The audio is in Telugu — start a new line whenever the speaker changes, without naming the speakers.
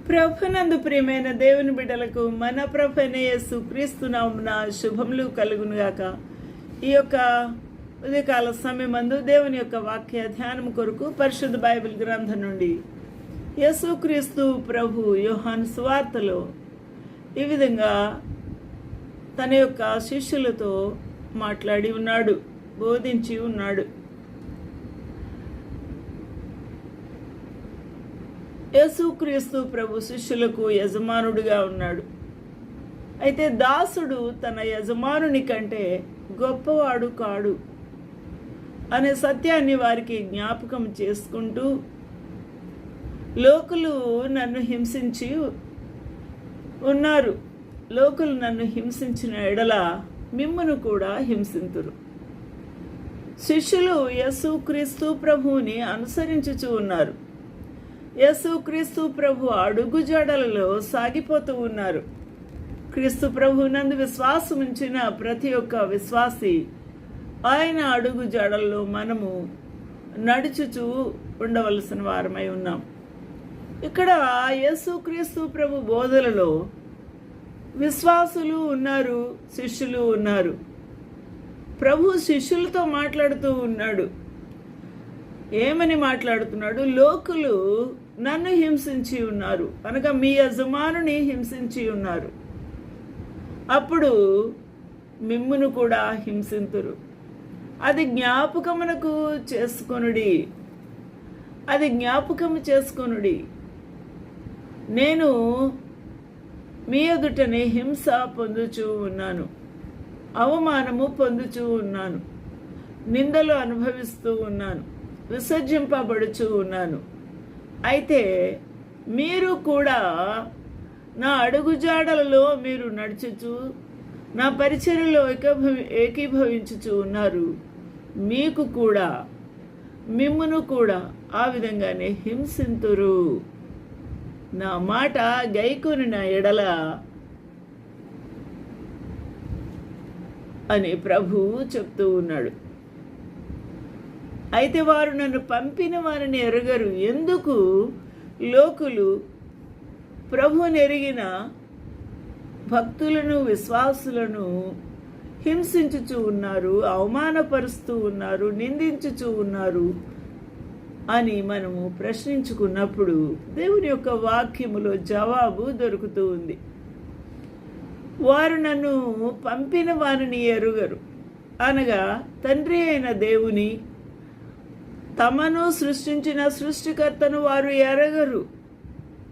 ప్రభునందు ప్రియమైన దేవుని బిడ్డలకు మన ప్రభువైన యేసు క్రీస్తు నామమున శుభములు కలుగునుగాక. ఈ యొక్క ఉదయకాల సమయమందు దేవుని యొక్క వాక్య ధ్యానం కొరకు పరిశుద్ధ బైబిల్ గ్రంథం నుండి యేసుక్రీస్తు ప్రభు యోహాను సువార్తలో ఈ విధంగా తన యొక్క శిష్యులతో మాట్లాడి ఉన్నాడు, బోధించి ఉన్నాడు. యేసుక్రీస్తు ప్రభు శిష్యులకు యజమానుడిగా ఉన్నాడు. అయితే దాసుడు తన యజమానుని కంటే గొప్పవాడు కాడు అనే సత్యాన్ని వారికి జ్ఞాపకం చేసుకుంటూ, లోకులు నన్ను హింసించి ఉన్నారు, లోకులు నన్ను హింసించిన ఎడల మిమ్మును కూడా హింసింతురు. శిష్యులు యేసుక్రీస్తు ప్రభువుని అనుసరించుచూ ఉన్నారు. యేసుక్రీస్తు ప్రభు అడుగు జాడలలో సాగిపోతూ ఉన్నారు. క్రీస్తు ప్రభు నందు విశ్వాసం ఉంచిన ప్రతి ఒక్క విశ్వాసి ఆయన అడుగు జాడల్లో మనము నడుచుచూ ఉండవలసిన వారమై ఉన్నాం. ఇక్కడ యేసుక్రీస్తు ప్రభు బోధలలో విశ్వాసులు ఉన్నారు, శిష్యులు ఉన్నారు. ప్రభు శిష్యులతో మాట్లాడుతూ ఉన్నాడు. ఏమని మాట్లాడుతున్నాడు? లోకులు నన్ను హింసించి ఉన్నారు, అనగా మీ యజమానుని హింసించి ఉన్నారు, అప్పుడు మిమ్మును కూడా హింసింతురు. అది జ్ఞాపకమునకు చేసుకొనుడి, అది జ్ఞాపకము చేసుకొనుడి. నేను మీ ఎదుటనే హింస పొందుచూ ఉన్నాను, అవమానము పొందుచూ ఉన్నాను, నిందలు అనుభవిస్తూ ఉన్నాను, విసర్జింపబడుచూ ఉన్నాను. అయితే మీరు కూడా నా అడుగుజాడలలో మీరు నడుచుచు నా పరిచర్యలో ఏకీభవించుచూ ఉన్నారు. మీకు కూడా, మిమ్మును కూడా ఆ విధంగానే హింసింతురు. నా మాట గైకొనిన ఎడల అని ప్రభువు చెప్తూ ఉన్నాడు. అయితే వారు నన్ను పంపిన వారిని ఎరగరు. ఎందుకు? లోకులు ప్రభువుని ఎరిగిన భక్తులను, విశ్వాసులను హింసించుచూ ఉన్నారు, అవమానపరుస్తూ ఉన్నారు, నిందించుచూ ఉన్నారు అని మనము ప్రశ్నించుకున్నప్పుడు దేవుని యొక్క వాక్యములో జవాబు దొరుకుతూ ఉంది. వారు నన్ను పంపిన వారిని ఎరుగరు, అనగా తండ్రి అయిన దేవుని, తమను సృష్టించిన సృష్టికర్తను వారు ఎరగరు.